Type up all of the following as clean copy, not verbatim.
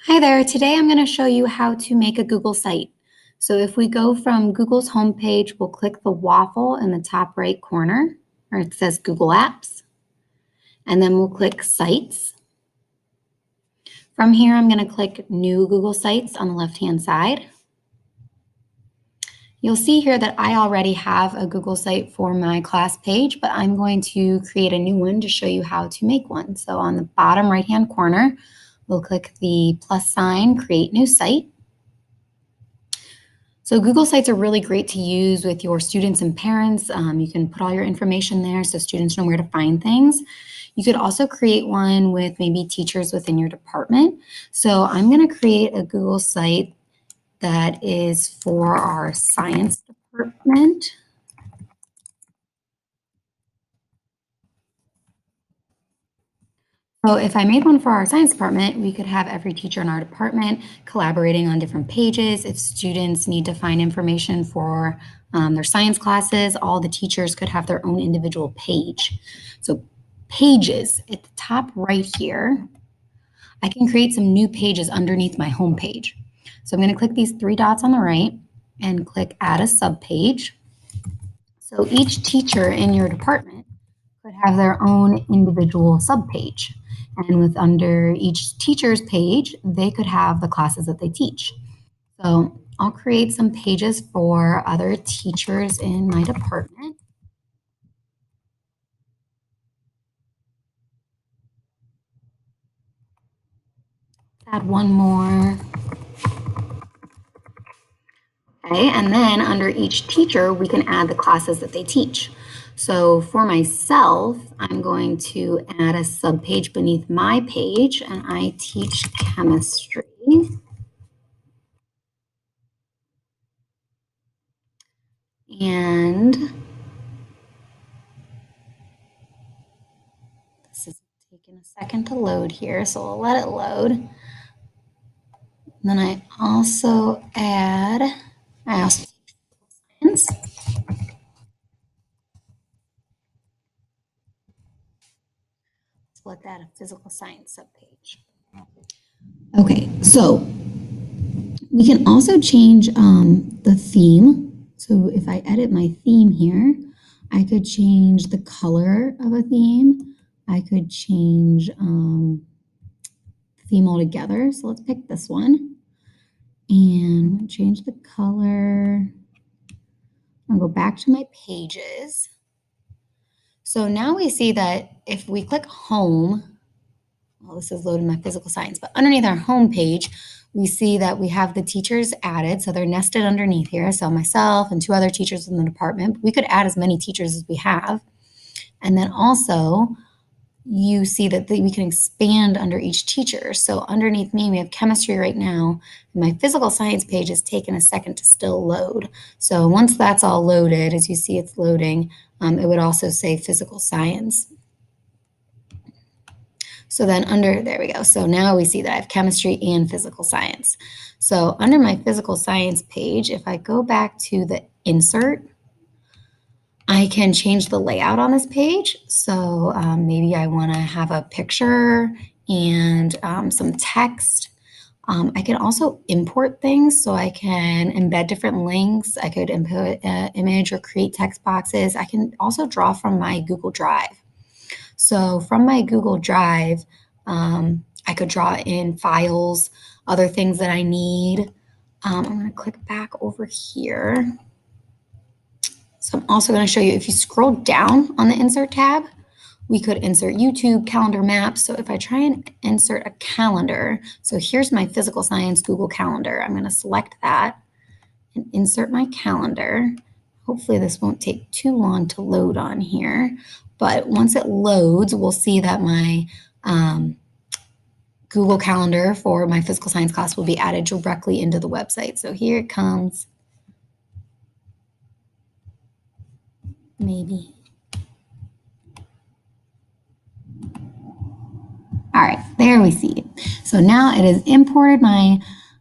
Hi there, today I'm going to show you how to make a Google site. So if we go from Google's homepage, we'll click the waffle in the top right corner, where it says Google Apps, and then we'll click Sites. From here, I'm going to click New Google Sites on the left-hand side. You'll see here that I already have a Google site for my class page, but I'm going to create a new one to show you how to make one. So on the bottom right-hand corner, we'll click the plus sign, Create New Site. So Google Sites are really great to use with your students and parents. You can put all your information there so students know where to find things. You could also create one with maybe teachers within your department. So I'm going to create a Google site that is for our science department. So if I made one for our science department, we could have every teacher in our department collaborating on different pages. If students need to find information for their science classes, all the teachers could have their own individual page. So pages at the top right here, I can create some new pages underneath my home page. So I'm going to click these three dots on the right and click Add a Subpage. So each teacher in your department could have their own individual subpage. And with under each teacher's page, they could have the classes that they teach. So I'll create some pages for other teachers in my department. Add one more. Okay, and then under each teacher, we can add the classes that they teach. So for myself, I'm going to add a subpage beneath my page, and I teach chemistry. And this is taking a second to load here, so I'll let it load. And then I also teach science. Let that a physical science subpage. Okay, so we can also change the theme. So if I edit my theme here, I could change the color of a theme. I could change the theme altogether. So let's pick this one and change the color. I'll go back to my pages. So now we see that if we click home, well, this is loaded my physical science, but underneath our home page, we see that we have the teachers added. So they're nested underneath here. So myself and two other teachers in the department, we could add as many teachers as we have. And then also you see that we can expand under each teacher. So underneath me, we have chemistry right now. And my physical science page is taking a second to still load. So once that's all loaded, as you see it's loading, it would also say physical science. So then there we go. So now we see that I have chemistry and physical science. So under my physical science page, if I go back to the insert, I can change the layout on this page. So maybe I want to have a picture and some text. I can also import things, so I can embed different links. I could input an image or create text boxes. I can also draw from my Google Drive. So from my Google Drive, I could draw in files, other things that I need. I'm going to click back over here. So I'm also going to show you, if you scroll down on the Insert tab, we could insert YouTube, calendar maps. So if I try and insert a calendar, so here's my physical science Google Calendar. I'm going to select that and insert my calendar. Hopefully this won't take too long to load on here. But once it loads, we'll see that my Google Calendar for my physical science class will be added directly into the website. So here it comes. Maybe. All right, there we see it. So now it has imported my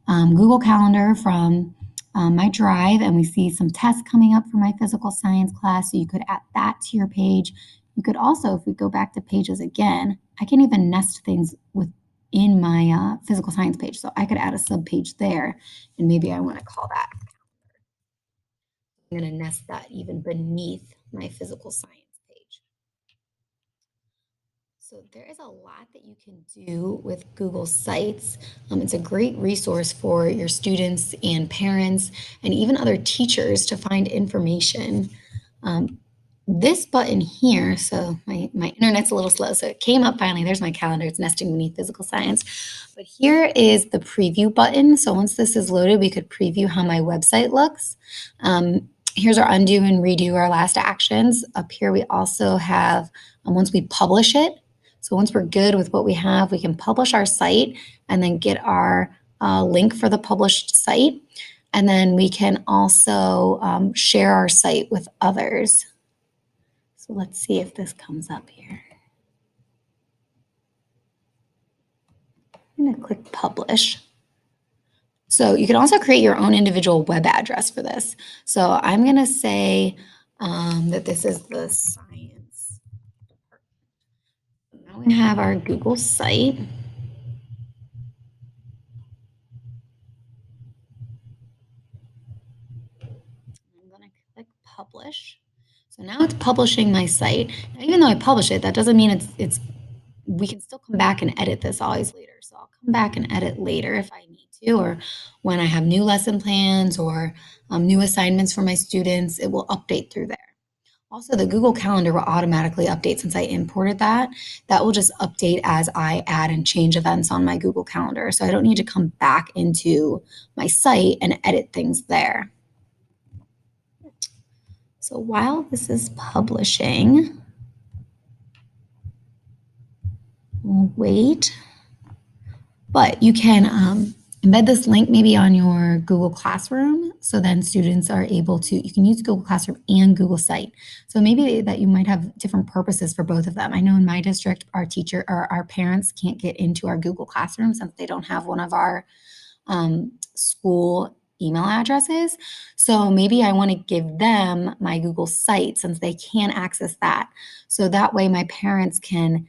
Google Calendar from my Drive, and we see some tests coming up for my physical science class. So you could add that to your page. You could also, if we go back to pages again, I can even nest things in my physical science page. So I could add a subpage there, and maybe I want to call that. I'm going to nest that even beneath my physical science page. So there is a lot that you can do with Google Sites. It's a great resource for your students and parents and even other teachers to find information. This button here, so my internet's a little slow, so it came up finally. There's my calendar. It's nesting beneath physical science. But here is the preview button. So once this is loaded, we could preview how my website looks. Here's our undo and redo, our last actions. Up here, we also have, once we publish it, so once we're good with what we have, we can publish our site and then get our link for the published site. And then we can also share our site with others. So let's see if this comes up here. I'm going to click publish. So you can also create your own individual web address for this. So I'm going to say that this is the science department. Now we have our Google site. I'm going to click publish. So now it's publishing my site. Now, even though I publish it, that doesn't mean we can still come back and edit this always later. So I'll come back and edit later if I need to, or when I have new lesson plans or new assignments for my students, it will update through there. Also, the Google Calendar will automatically update since I imported that. That will just update as I add and change events on my Google Calendar. So I don't need to come back into my site and edit things there. So while this is publishing, we'll wait. But you can embed this link maybe on your Google Classroom. So then students are able to, you can use Google Classroom and Google Site. So maybe that you might have different purposes for both of them. I know in my district, our parents can't get into our Google Classroom since they don't have one of our school email addresses. So maybe I want to give them my Google Site since they can access that. So that way my parents can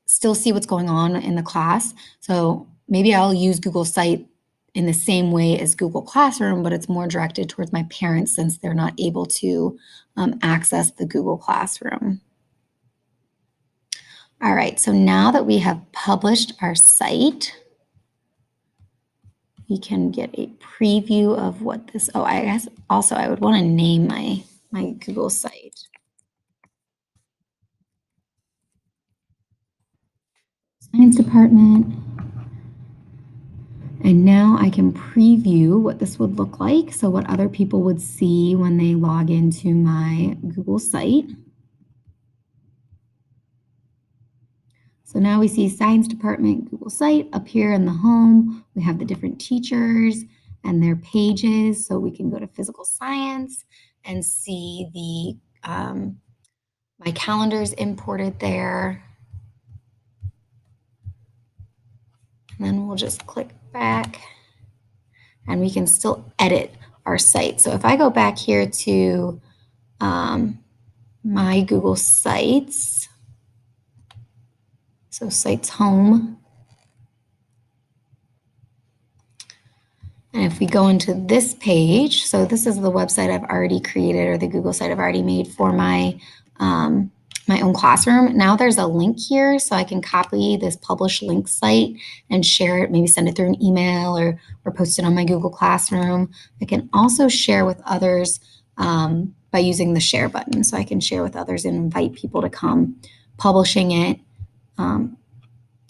still see what's going on in the class. So maybe I'll use Google Site in the same way as Google Classroom, but it's more directed towards my parents since they're not able to access the Google Classroom. All right, so now that we have published our site, we can get a preview of what this, I guess also I would want to name my Google site. Science department. And now I can preview what this would look like. So what other people would see when they log into my Google site. So now we see science department Google site up here in the home. We have the different teachers and their pages. So we can go to physical science and see the my calendars imported there. And then we'll just click back and we can still edit our site. So if I go back here to my Google Sites, so Sites Home, and if we go into this page, so this is the website I've already created or the Google site I've already made for my my own classroom. Now there's a link here, so I can copy this publish link site and share it, maybe send it through an email or post it on my Google Classroom. I can also share with others by using the share button. So I can share with others and invite people to come, publishing it,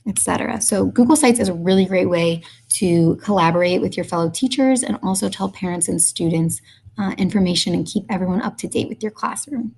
etc. So Google Sites is a really great way to collaborate with your fellow teachers and also tell parents and students information and keep everyone up to date with your classroom.